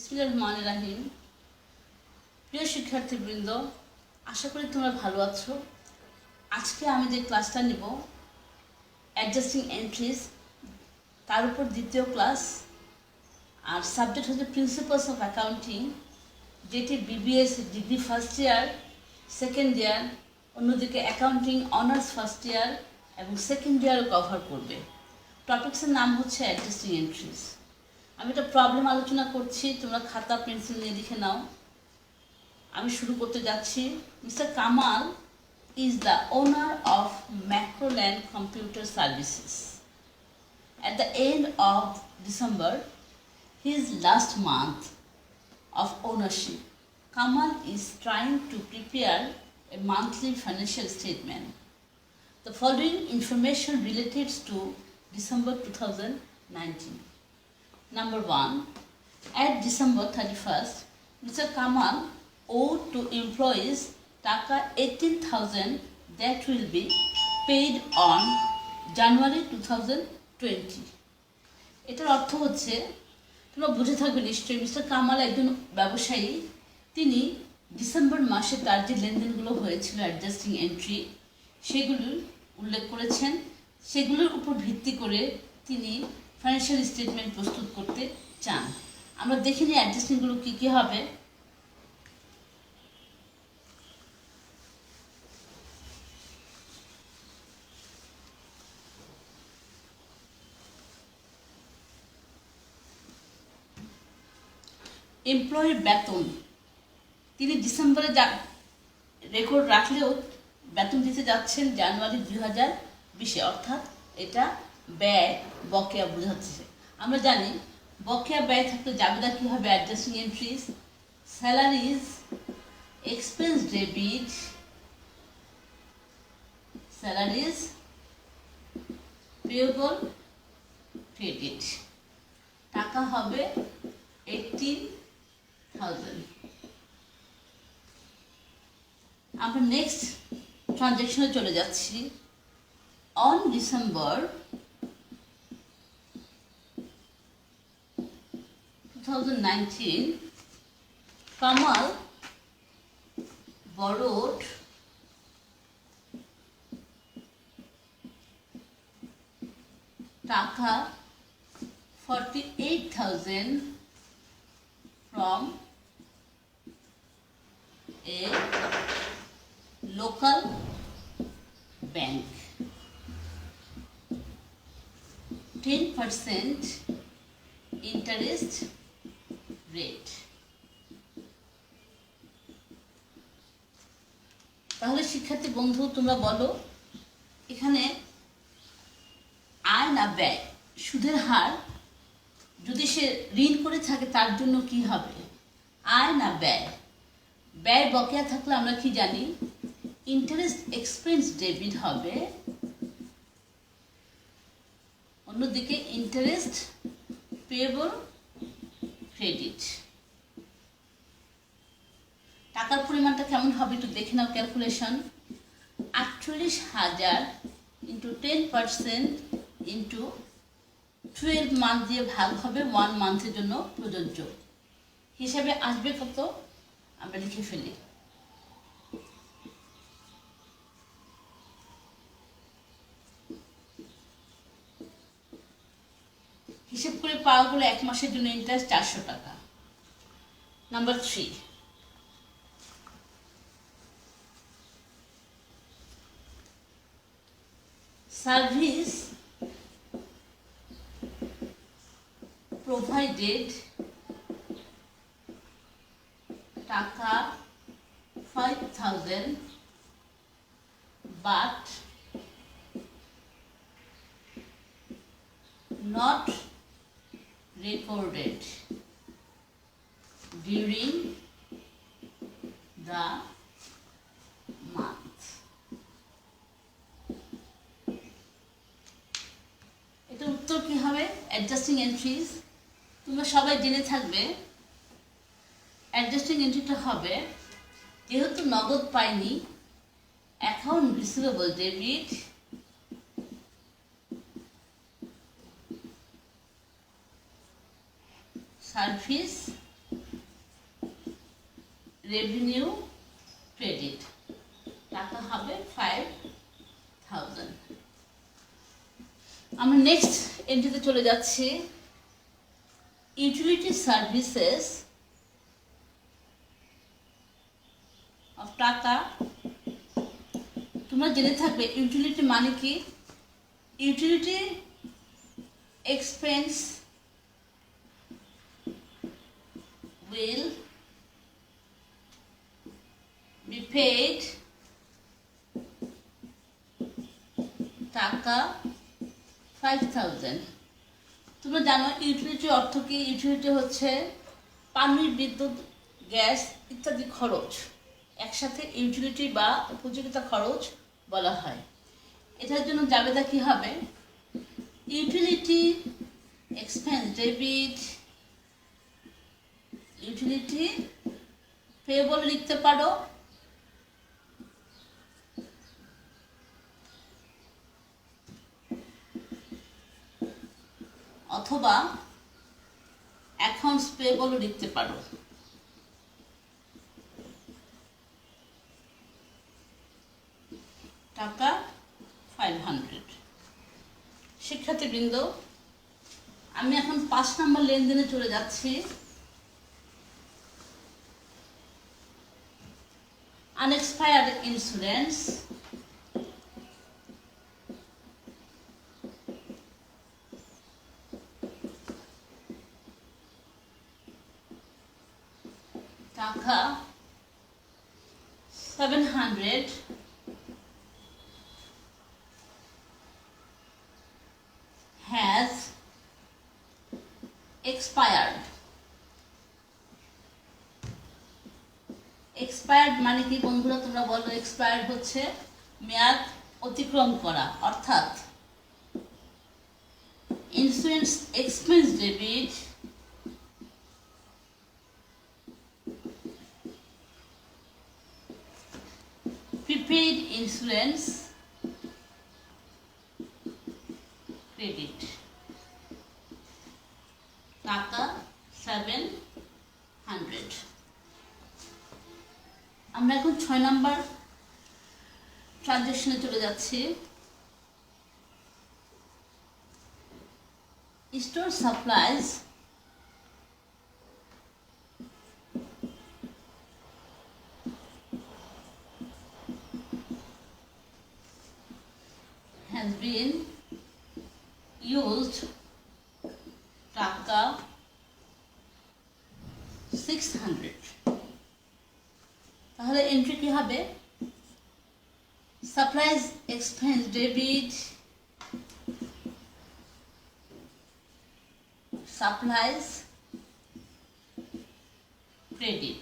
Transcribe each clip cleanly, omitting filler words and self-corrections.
বিসমিল্লাহির রহমানির রহিম। প্রিয় শিক্ষার্থীবৃন্দ, আশা করি তোমরা ভালো আছো। আজকে আমি যে ক্লাসটা নিব অ্যাডজাস্টিং এন্ট্রিজ, তার উপর দ্বিতীয় ক্লাস। আর সাবজেক্ট হচ্ছে প্রিন্সিপালস অফ অ্যাকাউন্টিং, যেটি BBS degree first year, second year, অন্যদিকে অ্যাকাউন্টিং অনার্স ফার্স্ট ইয়ার এবং সেকেন্ড ইয়ারও কভার করবে। টপিক্সের নাম হচ্ছে অ্যাডজাস্টিং এন্ট্রিজ। আমি একটা প্রবলেম আলোচনা করছি, তোমরা খাতা পেন্সিল নিয়ে লিখে নাও। আমি শুরু করতে যাচ্ছি। Mister Kamal is the owner of Macroland Computer Services. At the end of December, his last month of ownership, Kamal is trying to prepare a monthly financial statement. The following information relates to December 2019. Number 1. At December 31st, Mr. Kamal owed to employees Taka 18,000 that will be paid on January 2020. এটার অর্থ হচ্ছে, তোমরা বুঝে থাকবে নিশ্চয়ই, mister Kamal একজন ব্যবসায়ী। তিনি ডিসেম্বর মাসে তার যে লেনদেনগুলো হয়েছিল অ্যাডজাস্টিং এন্ট্রি, সেগুলো উল্লেখ করেছেন। সেগুলোর উপর ভিত্তি করে তিনি ফাইন্যান্সিয়াল স্টেটমেন্ট প্রস্তুত করতে চান। আমরা দেখে নিই অ্যাডজাস্টিংগুলো কী কী হবে। এমপ্লয়ির বেতন তিনি ডিসেম্বরে রেকর্ড রাখলেও বেতন দিতে যাচ্ছেন জানুয়ারি 2020-এ, অর্থাৎ এটা ব্যয় বকেয়া বোঝাচ্ছে। আমরা জানি বকেয়া ব্যয় থাকলে জাবেদা কী হবে? Adjusting entries, salaries, expense debit, salaries, payable credit. টাকা হবে 18,000। আমরা নেক্সট ট্রানজ্যাকশনে চলে যাচ্ছি। অন ডিসেম্বর 2019, কামাল borrowed টাকা 48,000 from a local bank. 10% interest rate. তাহলে শিক্ষার্থী বন্ধু, তোমরা বলো এখানে আয় না ব্যয়? সুদের হার যদি সে ঋণ করে থাকে তার জন্য কি হবে? আয় না ব্যয়? ব্যয় বকেয়া থাকলে আমরা কি জানি? ইন্টারেস্ট এক্সপেন্স ডেবিট হবে, অন্যদিকে ইন্টারেস্ট পেয়েবল ক্রেডিট। টাকার পরিমাণটা কেমন হবে একটু দেখে নাও। ক্যালকুলেশন: 48,000 ইন্টু 10% ইন্টু 12 মান্থ দিয়ে ভাগ হবে, 1 মান্থের জন্য প্রযোজ্য। হিসাবে আসবে কত? আমরা লিখে ফেলি। হিসেব করে পাওয়া গেলে 1 মাসের জন্য ইন্টারেস্ট 400 টাকা। নাম্বার 3, সার্ভিস provided টাকা 5,000 but not recorded during the month. এটা উত্তর কি হবে? Adjusting entries. তোমরা সবাই জেনে থাকবে অ্যাডজাস্টিং এন্ট্রিটা হবে, যেহেতু নগদ পাইনি, account receivable debit service revenue credit, টাকা হবে 5,000। আমরা নেক্সট এন্ট্রিতে চলে যাচ্ছি। ইউটিলিটি সার্ভিসেস অফ টাকা। তোমরা জেনে থাকবে ইউটিলিটি মানে কি। Utility expense will be paid টাকা 5,000। তোমরা জানো ইউটিলিটি অর্থ কি। ইউটিলিটি হচ্ছে পানি, বিদ্যুৎ, গ্যাস ইত্যাদি খরচ একসাথে ইউটিলিটি বা উপযোগিতা খরচ বলা হয়। এটার জন্য জাবেদা কি হবে, utility expense debit, utility payable লিখতে পারো, অথবা অ্যাকাউন্টস পেয়েবলও লিখতে পারো। টাকা 500। শিক্ষার্থীবৃন্দ, আমি এখন 5 নম্বর লেনদেনে চলে যাচ্ছি। Unexpired insurance. টাকা 700 has expired। এক্সপায়ার্ড মানে কি বন্ধুরা, তোমরা বলো। এক্সপায়ার্ড হচ্ছে মেয়াদ অতিক্রম করা, অর্থাৎ insurance expense debit prepaid insurance credit, টাকা 700। আমরা এখন 6 নম্বর ট্রানজ্যাকশনে চলে যাচ্ছি। Store supplies has been used, টাকা 600। তাহলে এন্ট্রি কি হবে, supplies expense debit, supplies credit.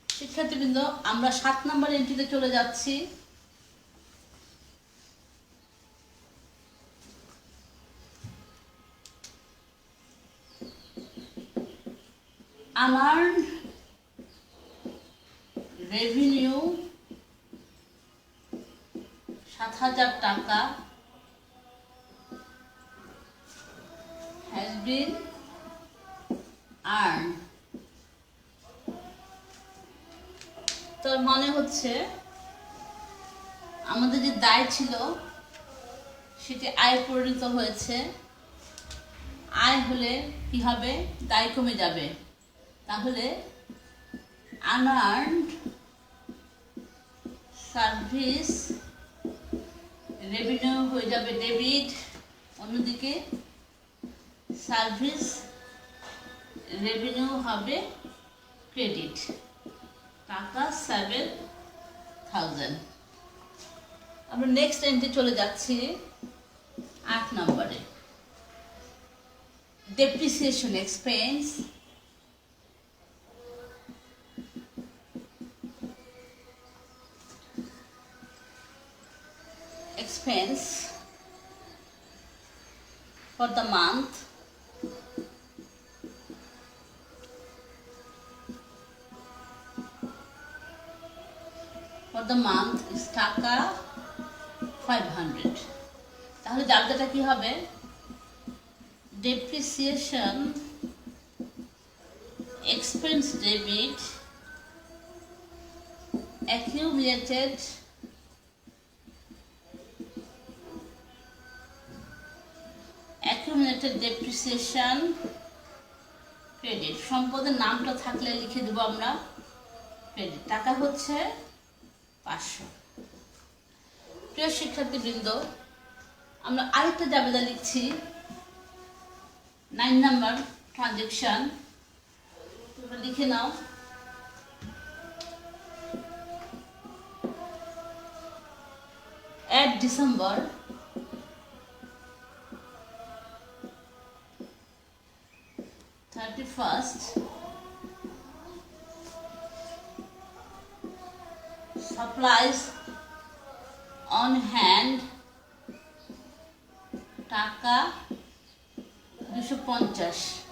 শিক্ষার্থীবৃন্দ, আমরা 7 নম্বর এন্ট্রিতে চলে যাচ্ছি। unearned revenue 7,000 টাকা has been earned। তার মানে হচ্ছে আমাদের যে দায় ছিল সেটি আয় পরিণত হয়েছে। আয় হলে কি হবে, দায় কমে যাবে। তাহলে আনআর্নড সার্ভিস রেভিনিউ হয়ে যাবে ডেবিট, অন্যদিকে সার্ভিস রেভিনিউ হবে ক্রেডিট, টাকা 7,000। আমরা নেক্সট এন্ট্রি চলে যাচ্ছি 8 নম্বরে। Depreciation expense for the month is টাকা 500। তাহলে জায়গাটা কি হবে, depreciation expense debit, accumulated depreciation credit. সম্পদের নামটা থাকলে লিখে দেব আমরা ক্রেডিট। টাকা হচ্ছে 500। প্রিয় শিক্ষার্থীবৃন্দ, আমরা আরেকটা জাবেদা লিখছি 9 নাম্বার ট্রানজ্যাকশন। তোমরা লিখে নাও। at December 31st, supplies on hand টাকা 250।